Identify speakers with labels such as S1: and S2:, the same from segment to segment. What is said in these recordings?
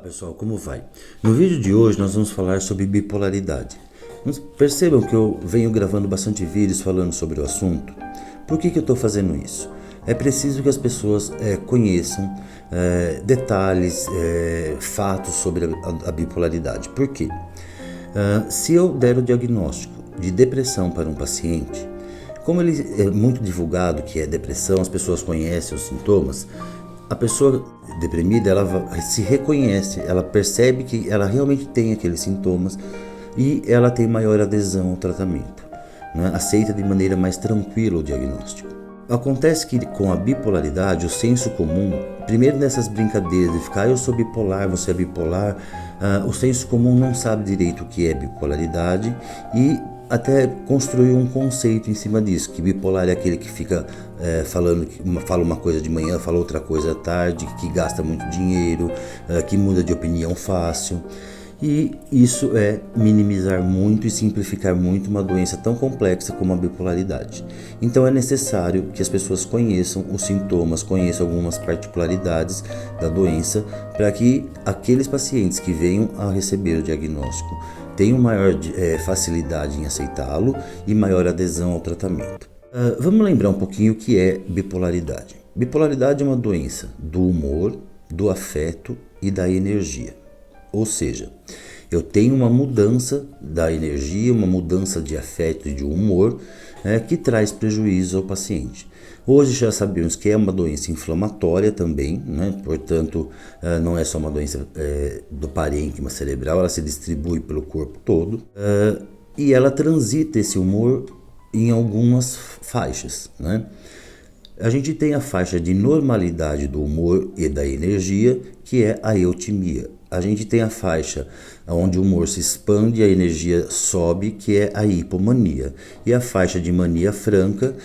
S1: Pessoal, como vai? No vídeo de hoje nós vamos falar sobre bipolaridade. Percebam que eu venho gravando bastante vídeos falando sobre o assunto. Por que eu estou fazendo isso? É preciso que as pessoas conheçam detalhes, fatos sobre a bipolaridade. Por quê? Se eu der o diagnóstico de depressão para um paciente, como ele é muito divulgado que é depressão, as pessoas conhecem os sintomas, a pessoa deprimida, ela se reconhece, ela percebe que ela realmente tem aqueles sintomas e ela tem maior adesão ao tratamento, né? Aceita de maneira mais tranquila o diagnóstico. Acontece que com a bipolaridade, o senso comum, primeiro nessas brincadeiras de ficar eu sou bipolar, você é bipolar, o senso comum não sabe direito o que é bipolaridade e até construiu um conceito em cima disso, que bipolar é aquele que fica fala uma coisa de manhã, fala outra coisa à tarde, que gasta muito dinheiro, que muda de opinião fácil. E isso é minimizar muito e simplificar muito uma doença tão complexa como a bipolaridade. Então é necessário que as pessoas conheçam os sintomas, conheçam algumas particularidades da doença, para que aqueles pacientes que venham a receber o diagnóstico tenham maior facilidade em aceitá-lo e maior adesão ao tratamento. Vamos lembrar um pouquinho o que é bipolaridade. Bipolaridade é uma doença do humor, do afeto e da energia. Ou seja, eu tenho uma mudança da energia, uma mudança de afeto e de humor que traz prejuízo ao paciente. Hoje já sabemos que é uma doença inflamatória também, né? Portanto, não é só uma doença do parênquima cerebral, ela se distribui pelo corpo todo e ela transita esse humor em algumas faixas, né? A gente tem a faixa de normalidade do humor e da energia, que é a eutimia. A gente tem a faixa onde o humor se expande e a energia sobe, que é a hipomania. E a faixa de mania franca,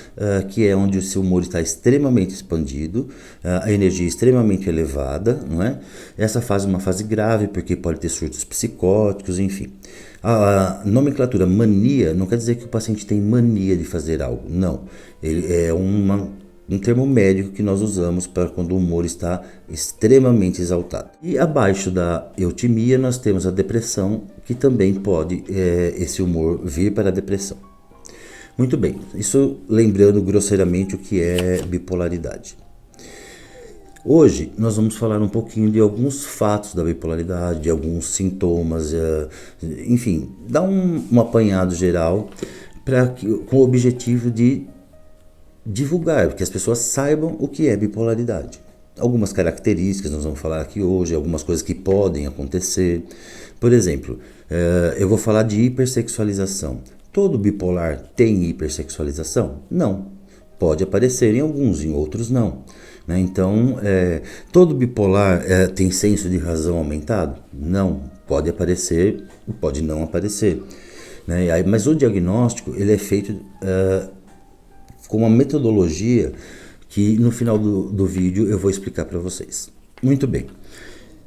S1: que é onde o seu humor está extremamente expandido, a energia extremamente elevada, não é? Essa fase é uma fase grave, porque pode ter surtos psicóticos, enfim. A nomenclatura mania não quer dizer que o paciente tem mania de fazer algo, não. Ele é um termo médico que nós usamos para quando o humor está extremamente exaltado. E abaixo da eutimia nós temos a depressão, que também pode esse humor vir para a depressão. Muito bem, isso lembrando grosseiramente o que é bipolaridade. Hoje nós vamos falar um pouquinho de alguns fatos da bipolaridade, de alguns sintomas, enfim, dar um apanhado geral com o objetivo de divulgar, que as pessoas saibam o que é bipolaridade. Algumas características nós vamos falar aqui hoje, algumas coisas que podem acontecer. Por exemplo, eu vou falar de hipersexualização. Todo bipolar tem hipersexualização? Não. Pode aparecer em alguns, em outros não. Né? Então, todo bipolar tem senso de razão aumentado? Não. Pode aparecer, pode não aparecer. Né? Mas o diagnóstico ele é feito com uma metodologia que no final do vídeo eu vou explicar para vocês. Muito bem.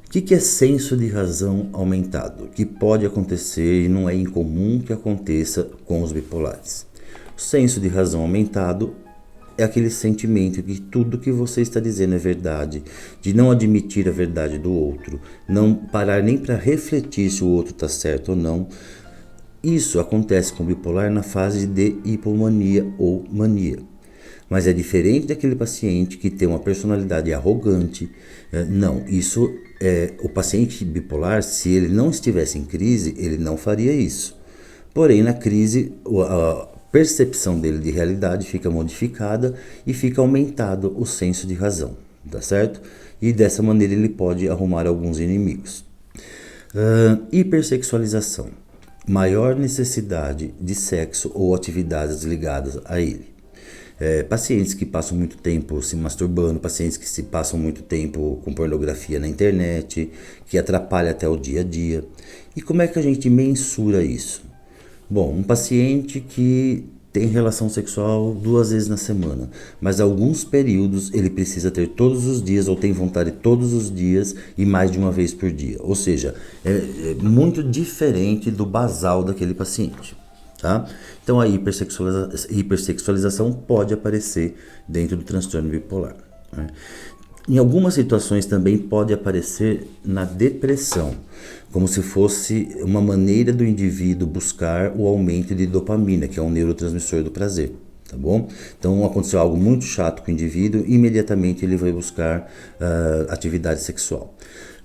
S1: O que é senso de razão aumentado? Que pode acontecer e não é incomum que aconteça com os bipolares. O senso de razão aumentado é aquele sentimento que tudo que você está dizendo é verdade, de não admitir a verdade do outro, não parar nem para refletir se o outro está certo ou não. Isso acontece com o bipolar na fase de hipomania ou mania. Mas é diferente daquele paciente que tem uma personalidade arrogante. Não, isso o paciente bipolar, se ele não estivesse em crise, ele não faria isso. Porém, na crise, a percepção dele de realidade fica modificada e fica aumentado o senso de razão, tá certo? E dessa maneira ele pode arrumar alguns inimigos. Hipersexualização. Maior necessidade de sexo ou atividades ligadas a ele. Pacientes que passam muito tempo se masturbando, pacientes que se passam muito tempo com pornografia na internet, que atrapalha até o dia a dia. E como é que a gente mensura isso? Bom, um paciente que tem relação sexual 2 vezes na semana, mas alguns períodos ele precisa ter todos os dias ou tem vontade todos os dias e mais de uma vez por dia. Ou seja, é muito diferente do basal daquele paciente. Tá? Então a hipersexualização pode aparecer dentro do transtorno bipolar. Né? Em algumas situações também pode aparecer na depressão, como se fosse uma maneira do indivíduo buscar o aumento de dopamina, que é um neurotransmissor do prazer, tá bom? Então aconteceu algo muito chato com o indivíduo, imediatamente ele vai buscar atividade sexual.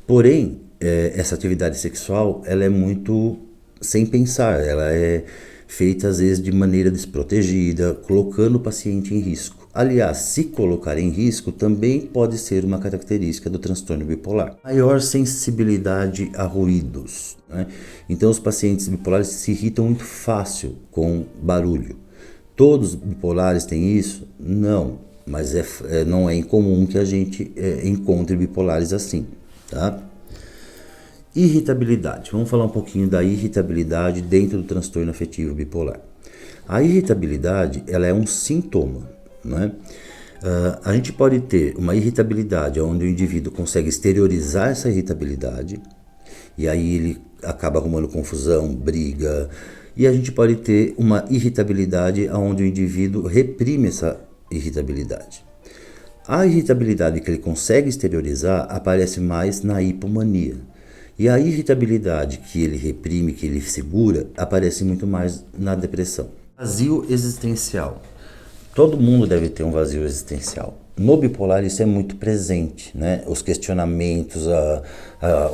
S1: Porém, essa atividade sexual, ela é muito sem pensar, ela é feita às vezes de maneira desprotegida, colocando o paciente em risco. Aliás, se colocar em risco também pode ser uma característica do transtorno bipolar. Maior sensibilidade a ruídos, né? Então os pacientes bipolares se irritam muito fácil com barulho. Todos os bipolares têm isso? Não, mas não é incomum que a gente encontre bipolares assim, tá? Irritabilidade. Vamos falar um pouquinho da irritabilidade dentro do transtorno afetivo bipolar. A irritabilidade, ela é um sintoma, não é? A gente pode ter uma irritabilidade onde o indivíduo consegue exteriorizar essa irritabilidade e aí ele acaba arrumando confusão, briga. E a gente pode ter uma irritabilidade onde o indivíduo reprime essa irritabilidade. A irritabilidade que ele consegue exteriorizar aparece mais na hipomania. E a irritabilidade que ele reprime, que ele segura, aparece muito mais na depressão. Vazio existencial. Todo mundo deve ter um vazio existencial. No bipolar isso é muito presente, né? Os questionamentos,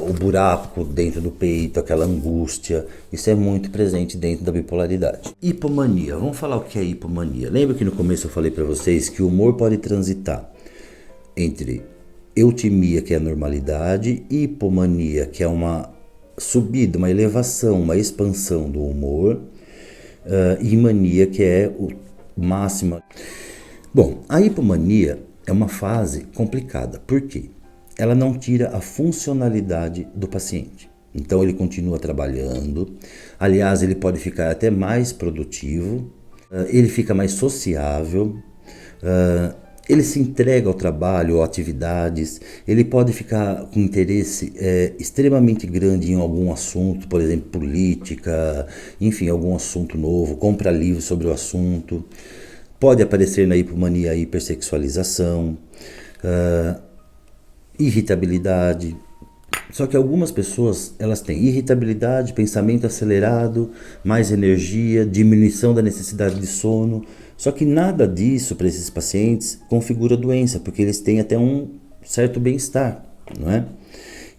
S1: o buraco dentro do peito, aquela angústia, isso é muito presente dentro da bipolaridade. Hipomania, vamos falar o que é hipomania. Lembra que no começo eu falei para vocês que o humor pode transitar entre eutimia, que é a normalidade, e hipomania, que é uma subida, uma elevação, uma expansão do humor, e mania, que é o máximo. Bom, a hipomania é uma fase complicada. Por quê? Ela não tira a funcionalidade do paciente. Então ele continua trabalhando. Aliás, ele pode ficar até mais produtivo. Ele fica mais sociável. Ele se entrega ao trabalho ou atividades. Ele pode ficar com interesse extremamente grande em algum assunto, por exemplo, política, enfim, algum assunto novo, compra livros sobre o assunto. Pode aparecer na hipomania a hipersexualização, irritabilidade. Só que algumas pessoas elas têm irritabilidade, pensamento acelerado, mais energia, diminuição da necessidade de sono. Só que nada disso para esses pacientes configura doença, porque eles têm até um certo bem-estar, não é?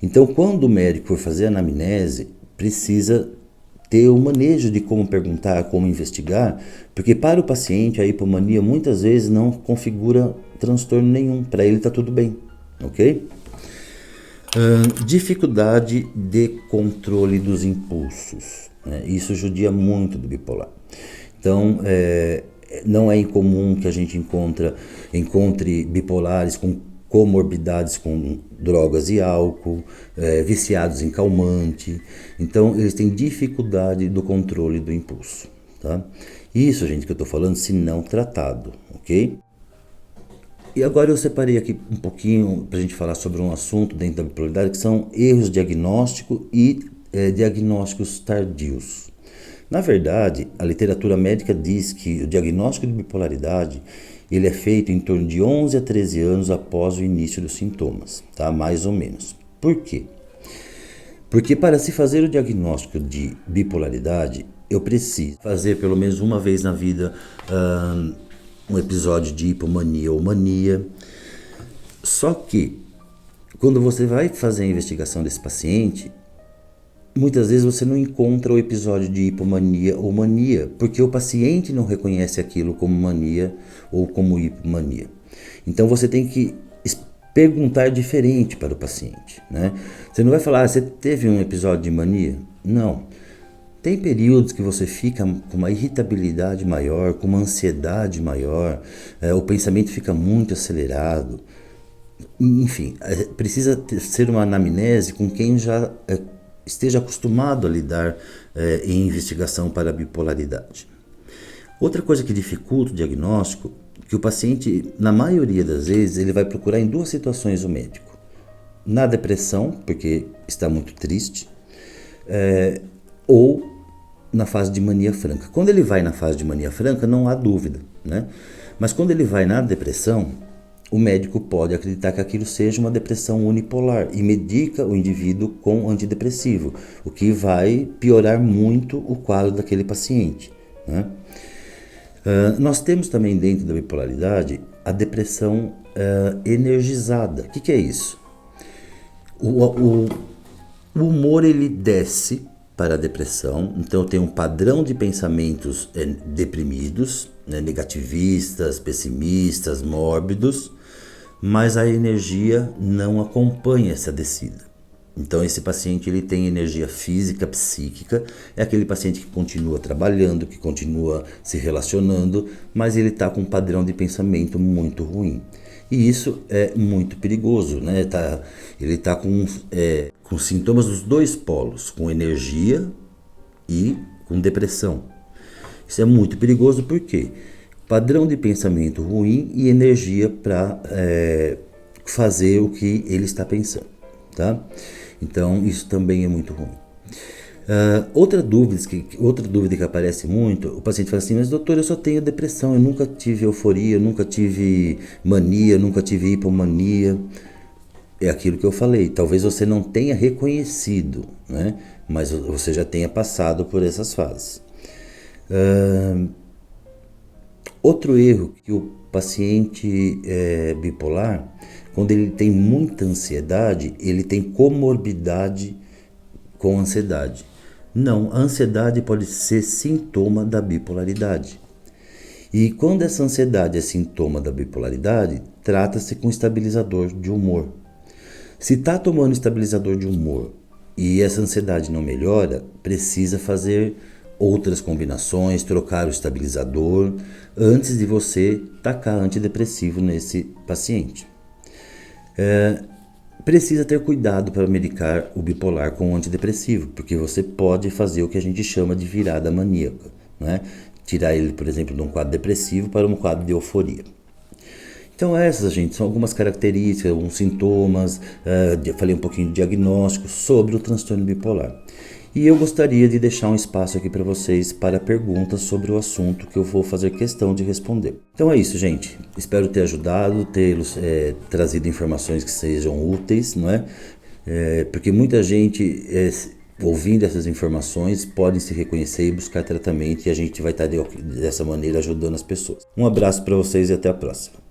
S1: Então, quando o médico for fazer a anamnese, precisa ter o manejo de como perguntar, como investigar, porque para o paciente a hipomania muitas vezes não configura transtorno nenhum, para ele está tudo bem, ok? Dificuldade de controle dos impulsos, né? Isso judia muito do bipolar. Então, não é incomum que a gente encontre bipolares com comorbidades com drogas e álcool, viciados em calmante. Então, eles têm dificuldade do controle do impulso, tá? Isso, gente, que eu estou falando, se não tratado, ok? E agora eu separei aqui um pouquinho para a gente falar sobre um assunto dentro da bipolaridade, que são erros diagnósticos e diagnósticos tardios. Na verdade, a literatura médica diz que o diagnóstico de bipolaridade ele é feito em torno de 11 a 13 anos após o início dos sintomas, tá? Mais ou menos. Por quê? Porque para se fazer o diagnóstico de bipolaridade, eu preciso fazer pelo menos uma vez na vida um episódio de hipomania ou mania. Só que, quando você vai fazer a investigação desse paciente, muitas vezes você não encontra o episódio de hipomania ou mania, porque o paciente não reconhece aquilo como mania ou como hipomania. Então você tem que perguntar diferente para o paciente, né? Você não vai falar, você teve um episódio de mania? Não. Tem períodos que você fica com uma irritabilidade maior, com uma ansiedade maior, o pensamento fica muito acelerado. Enfim, precisa ser uma anamnese com quem já esteja acostumado a lidar em investigação para a bipolaridade. Outra coisa que dificulta o diagnóstico, que o paciente, na maioria das vezes, ele vai procurar em duas situações o médico. Na depressão, porque está muito triste, ou na fase de mania franca. Quando ele vai na fase de mania franca, não há dúvida, né? Mas quando ele vai na depressão, o médico pode acreditar que aquilo seja uma depressão unipolar e medica o indivíduo com antidepressivo, o que vai piorar muito o quadro daquele paciente, né? Nós temos também dentro da bipolaridade a depressão energizada. O que é isso? O humor ele desce para a depressão, então tem um padrão de pensamentos deprimidos, né, negativistas, pessimistas, mórbidos, mas a energia não acompanha essa descida. Então esse paciente ele tem energia física, psíquica, é aquele paciente que continua trabalhando, que continua se relacionando, mas ele está com um padrão de pensamento muito ruim. E isso é muito perigoso, né? Ele está com sintomas dos dois polos, com energia e com depressão. Isso é muito perigoso porque padrão de pensamento ruim e energia para fazer o que ele está pensando, tá? Então isso também é muito ruim. Outra dúvida que aparece muito, o paciente fala assim, mas doutor, eu só tenho depressão, eu nunca tive euforia, eu nunca tive mania, eu nunca tive hipomania. É aquilo que eu falei, talvez você não tenha reconhecido, né? Mas você já tenha passado por essas fases. Outro erro que o paciente bipolar, quando ele tem muita ansiedade, ele tem comorbidade com ansiedade. Não, a ansiedade pode ser sintoma da bipolaridade. E quando essa ansiedade é sintoma da bipolaridade, trata-se com estabilizador de humor. Se está tomando estabilizador de humor e essa ansiedade não melhora, precisa fazer outras combinações, trocar o estabilizador antes de você tacar antidepressivo nesse paciente. Precisa ter cuidado para medicar o bipolar com antidepressivo, porque você pode fazer o que a gente chama de virada maníaca, né? Tirar ele, por exemplo, de um quadro depressivo para um quadro de euforia. Então essas, gente, são algumas características, alguns sintomas, falei um pouquinho de diagnóstico sobre o transtorno bipolar. E eu gostaria de deixar um espaço aqui para vocês para perguntas sobre o assunto que eu vou fazer questão de responder. Então é isso, gente. Espero ter ajudado, tê-los trazido informações que sejam úteis, não é? Porque muita gente, ouvindo essas informações, pode se reconhecer e buscar tratamento e a gente vai estar dessa maneira ajudando as pessoas. Um abraço para vocês e até a próxima.